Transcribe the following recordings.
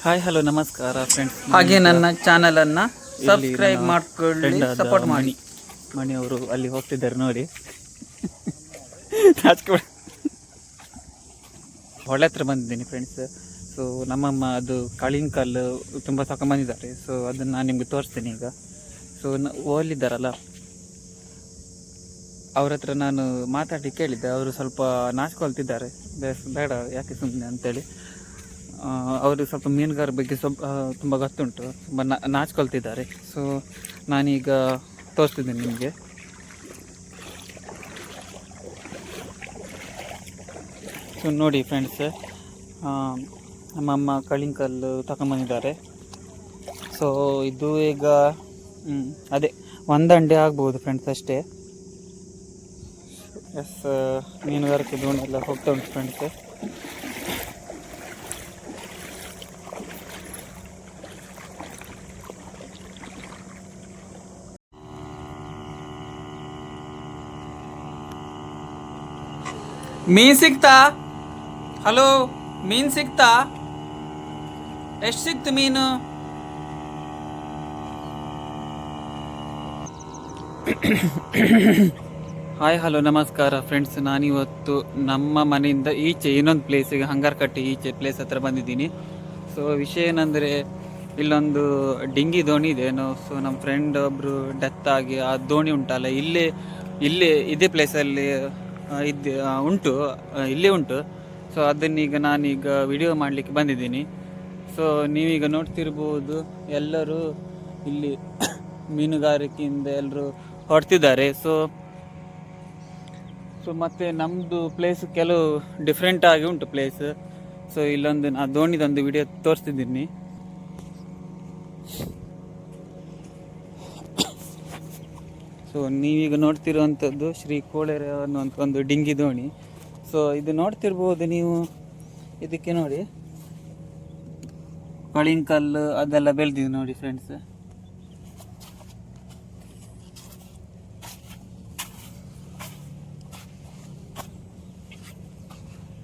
Hi hello ನಮಸ್ಕಾರ friends. ಹಾಗೆ ನನ್ನ ಚಾನಲನ್ನು ಸಬ್ಸ್ಕ್ರೈಬ್ ಮಾಡ್ಕೊಳ್ಳಿ, ಸಪೋರ್ಟ್ ಮಾಡಿ. ಮಣಿ ಅವರು ಅಲ್ಲಿ ಹೋಗ್ತಿದ್ದಾರೆ ನೋಡಿ. ಹೊಳೆ ಹತ್ರ ಬಂದಿದ್ದೀನಿ ಫ್ರೆಂಡ್ಸ್. ಸೊ ನಮ್ಮಮ್ಮ ಅದು ಕಲ್ಲಿಂಕಲ್ಲು ತುಂಬ ತಗೊಂಬಂದಿದ್ದಾರೆ. ಸೊ ಅದನ್ನು ನಾನು ನಿಮಗೆ ತೋರಿಸ್ತೀನಿ ಈಗ. ಸೊ ಓಲಿದ್ದಾರಲ್ಲ ಅವ್ರ ಹತ್ರ ನಾನು ಮಾತಾಡಿ ಕೇಳಿದ್ದೆ. ಅವರು ಸ್ವಲ್ಪ ನಾಚ್ಕೊಳ್ತಿದ್ದಾರೆ, ಬೇಡ ಯಾಕೆ ಸುಮ್ಮನೆ ಅಂತೇಳಿ. ಅವರು ಸ್ವಲ್ಪ ಮೀನುಗಾರ ಬಗ್ಗೆ ತುಂಬ ಗೊತ್ತುಂಟು, ತುಂಬ ನಾಚ್ಕೊಳ್ತಿದ್ದಾರೆ. ಸೊ ನಾನೀಗ ತೋರಿಸ್ತಿದ್ದೀನಿ ನಿಮಗೆ. ಸೊ ನೋಡಿ ಫ್ರೆಂಡ್ಸ್, ನಮ್ಮಮ್ಮ ಕಳ್ಳಿಂಕಲ್ಲು ತಗೊಂಬಂದಿದ್ದಾರೆ. ಸೊ ಇದು ಈಗ ಅದೇ ಒಂದಂಡೆ ಆಗ್ಬೋದು ಫ್ರೆಂಡ್ಸ್ ಅಷ್ಟೇ. ಎಸ್, ಮೀನುಗಾರಿಕೆ ದೋಣಿ ಎಲ್ಲ ಹೋಗ್ತಾ ಉಂಟು ಫ್ರೆಂಡ್ಸ್. ಮೀನ್ ಸಿಕ್ತಾ? ಹಲೋ, ಮೀನ್ ಸಿಕ್ತಾ? ಎಷ್ಟು ಸಿಕ್ತು ಮೀನು? ಹಾಯ್ ಹಲೋ ನಮಸ್ಕಾರ ಫ್ರೆಂಡ್ಸ್. ನಾನಿವತ್ತು ನಮ್ಮ ಮನೆಯಿಂದ ಈಚೆ ಇನ್ನೊಂದು ಪ್ಲೇಸಿಗೆ, ಹಂಗಾರಕಟ್ಟೆ ಈಚೆ ಪ್ಲೇಸ್ ಹತ್ರ ಬಂದಿದ್ದೀನಿ. ಸೊ ವಿಷಯ ಏನಂದರೆ, ಇಲ್ಲೊಂದು ಡಿಂಗಿ ದೋಣಿ ಇದೆ. ಸೊ ನಮ್ಮ ಫ್ರೆಂಡ್ ಒಬ್ಬರು ಡೆತ್ ಆಗಿ ಆ ದೋಣಿ ಉಂಟಲ್ಲ, ಇಲ್ಲೇ ಇದೇ ಪ್ಲೇಸಲ್ಲಿ ಇಲ್ಲೇ ಉಂಟು. ಸೊ ಅದನ್ನೀಗ ನಾನೀಗ ವಿಡಿಯೋ ಮಾಡಲಿಕ್ಕೆ ಬಂದಿದ್ದೀನಿ. ಸೊ ನೀವೀಗ ನೋಡ್ತಿರ್ಬೋದು, ಎಲ್ಲರೂ ಇಲ್ಲಿ ಮೀನುಗಾರಿಕೆಯಿಂದ ಎಲ್ಲರೂ ಹೊರಡ್ತಿದ್ದಾರೆ. ಸೊ ಮತ್ತು ನಮ್ಮದು ಪ್ಲೇಸ್ ಕೆಲವು ಡಿಫ್ರೆಂಟ್ ಆಗಿ ಉಂಟು ಪ್ಲೇಸ್. ಸೊ ಇಲ್ಲೊಂದು ನಾ ದೋಣಿದೊಂದು ವಿಡಿಯೋ ತೋರಿಸ್ತಿದ್ದೀನಿ. ಸೊ ನೀವೀಗ ನೋಡ್ತಿರುವಂಥದ್ದು ಶ್ರೀ ಕೋಳೇರ ಅನ್ನುವಂಥ ಒಂದು ಡಿಂಗಿ ದೋಣಿ. ಸೊ ಇದು ನೋಡ್ತಿರ್ಬೋದು ನೀವು, ಇದಕ್ಕೆ ನೋಡಿ ಕಳಿಂಕಲ್ಲು ಅದೆಲ್ಲ ಬೆಳೆದಿದೆ ನೋಡಿ ಫ್ರೆಂಡ್ಸ್.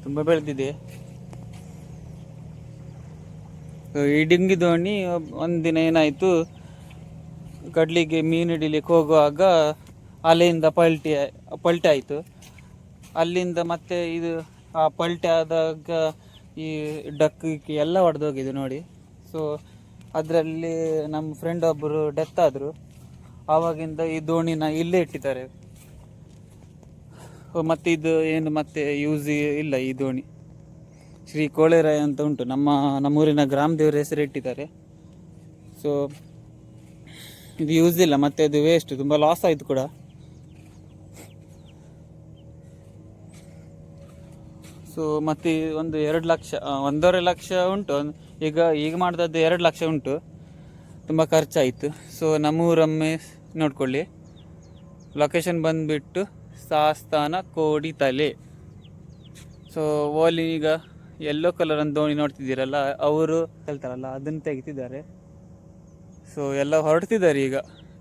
ತುಂಬ ಬೆಳೆದಿದೆ. ಈ ಡಿಂಗಿ ದೋಣಿ ಒಂದಿನ ಏನಾಯಿತು, ಕಡ್ಲಿಗೆ ಮೀನು ಹಿಡಿಲಿಕ್ಕೆ ಹೋಗುವಾಗ ಅಲೆಯಿಂದ ಪಲ್ಟಿ ಆಯಿತು. ಅಲ್ಲಿಂದ ಮತ್ತೆ ಇದು ಆ ಪಲ್ಟಿ ಆದಾಗ ಈ ಡಕ್ಕಿ ಎಲ್ಲ ಒಡೆದೋಗಿದೆ ನೋಡಿ. ಸೊ ಅದರಲ್ಲಿ ನಮ್ಮ ಫ್ರೆಂಡ್ ಒಬ್ಬರು ಡೆತ್ ಆದರು. ಆವಾಗಿಂದ ಈ ದೋಣಿನ ಇಲ್ಲೇ ಇಟ್ಟಿದ್ದಾರೆ. ಮತ್ತು ಇದು ಏನು ಮತ್ತೆ ಯೂಸ್ ಇಲ್ಲ ಈ ದೋಣಿ. ಶ್ರೀ ಕೋಳೇರಾಯ ಅಂತ ಉಂಟು, ನಮ್ಮೂರಿನ ಗ್ರಾಮ ದೇವರ ಹೆಸರು ಇಟ್ಟಿದ್ದಾರೆ. ಸೊ ಇದು ಯೂಸ್ ಇಲ್ಲ, ಮತ್ತು ಅದು ವೇಸ್ಟ್, ತುಂಬ ಲಾಸ್ ಆಯಿತು ಕೂಡ. ಸೊ ಮತ್ತು ಒಂದು 2 ಲಕ್ಷ 1.5 ಲಕ್ಷ ಉಂಟು. ಈಗ ಮಾಡಿದದ್ದು 2 ಲಕ್ಷ ಉಂಟು, ತುಂಬ ಖರ್ಚಾಯಿತು. ಸೊ ನಮ್ಮೂರೊಮ್ಮೆ ನೋಡ್ಕೊಳ್ಳಿ. ಲೊಕೇಶನ್ ಬಂದುಬಿಟ್ಟು ಸಾಸ್ತಾನ ಕೋಡಿತಲೆ. ಸೊ ಓಲಿ ಈಗ ಯೆಲ್ಲೋ ಕಲರ್ ಅಂತ ದೋಣಿ ನೋಡ್ತಿದ್ದೀರಲ್ಲ, ಅವರು ಹೇಳ್ತಾರಲ್ಲ ಅದನ್ನು ತೆಗಿತಿದ್ದಾರೆ. ಸೊ ಎಲ್ಲ ಹೊರಡ್ತಿದ್ದಾರೆ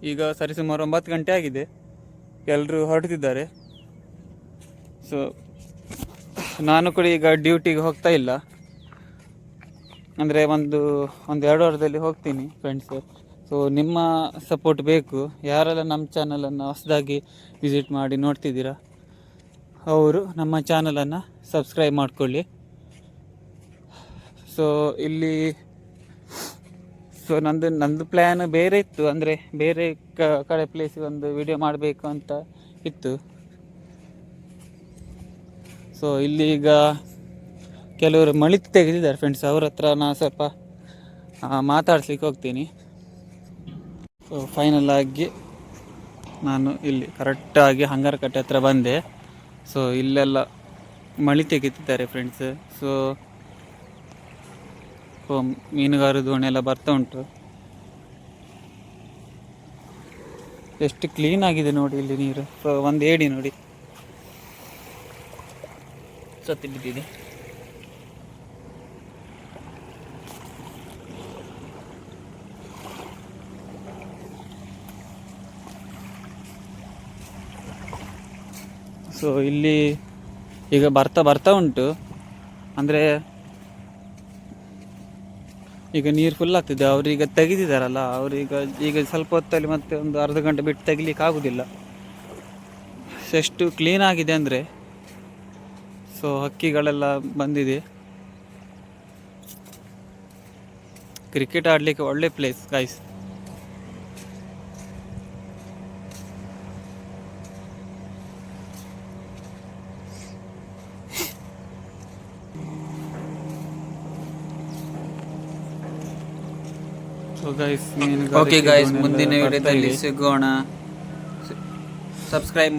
ಈಗ ಸರಿಸುಮಾರು 9 ಗಂಟೆ ಆಗಿದೆ, ಎಲ್ಲರೂ ಹೊರಡ್ತಿದ್ದಾರೆ. ಸೊ ನಾನು ಕೂಡ ಈಗ ಡ್ಯೂಟಿಗೆ ಹೋಗ್ತಾ ಇಲ್ಲ, ಅಂದರೆ ಒಂದು 2 ವಾರದಲ್ಲಿ ಹೋಗ್ತೀನಿ ಫ್ರೆಂಡ್ಸ್. ಸೊ ನಿಮ್ಮ ಸಪೋರ್ಟ್ ಬೇಕು. ಯಾರೆಲ್ಲ ನಮ್ಮ ಚಾನಲನ್ನು ಹೊಸದಾಗಿ ವಿಸಿಟ್ ಮಾಡಿ ನೋಡ್ತಿದ್ದೀರಾ, ಅವರು ನಮ್ಮ ಚಾನಲನ್ನು ಸಬ್ಸ್ಕ್ರೈಬ್ ಮಾಡಿಕೊಳ್ಳಿ. ಸೊ ಇಲ್ಲಿ ನಂದು ಪ್ಲ್ಯಾನ್ ಬೇರೆ ಇತ್ತು, ಅಂದರೆ ಬೇರೆ ಕಡೆ ಪ್ಲೇಸಿಗೆ ಒಂದು ವಿಡಿಯೋ ಮಾಡಬೇಕು ಅಂತ ಇತ್ತು. ಸೊ ಇಲ್ಲಿ ಈಗ ಕೆಲವರು ಮಳಿತು ತೆಗೆದಿದ್ದಾರೆ ಫ್ರೆಂಡ್ಸ್, ಅವ್ರ ಹತ್ರ ನಾನು ಸ್ವಲ್ಪ ಮಾತಾಡ್ಸ್ಲಿಕ್ಕೆ ಹೋಗ್ತೀನಿ. ಸೊ ಫೈನಲ್ ಆಗಿ ನಾನು ಇಲ್ಲಿ ಕರೆಕ್ಟಾಗಿ ಹಂಗಾರಕಟ್ಟೆ ಹತ್ರ ಬಂದೆ. ಸೊ ಇಲ್ಲೆಲ್ಲ ಮಳಿ ತೆಗಿತಿದ್ದಾರೆ ಫ್ರೆಂಡ್ಸ್. ಸೊ ಮೀನುಗಾರ ದೋಣಿ ಎಲ್ಲ ಬರ್ತಾ ಉಂಟು. ಎಷ್ಟು ಕ್ಲೀನ್ ಆಗಿದೆ ನೋಡಿ ಇಲ್ಲಿ ನೀರು. ಸೊ ಒಂದು ಏಡಿ ನೋಡಿ ಸತ್ತಿಬಿಟ್ಟಿದೆ. ಸೊ ಇಲ್ಲಿ ಈಗ ಬರ್ತಾ ಉಂಟು, ಅಂದರೆ ಈಗ ನೀರು ಫುಲ್ ಆಗ್ತಿದೆ. ಅವರೀಗ ತೆಗೆದಿದ್ದಾರಲ್ಲ, ಅವರೀಗ ಈಗ ಸ್ವಲ್ಪ ಹೊತ್ತಲ್ಲಿ ಮತ್ತೆ ಒಂದು ಅರ್ಧ ಗಂಟೆ ಬಿಟ್ಟು ತೆಗಿಲಿಕ್ಕೆ ಆಗೋದಿಲ್ಲ. ಸೊ ಎಷ್ಟು ಕ್ಲೀನ್ ಆಗಿದೆ ಅಂದರೆ, ಸೊ ಹಕ್ಕಿಗಳೆಲ್ಲ ಬಂದಿದೆ. ಕ್ರಿಕೆಟ್ ಆಡಲಿಕ್ಕೆ ಒಳ್ಳೆ place guys. So guys, okay guys, ಮುಂದಿನ ವಿಡಿಯೋದಲ್ಲಿ ಸಿಗೋಣ. ಸಬ್ಸ್ಕ್ರೈಬ್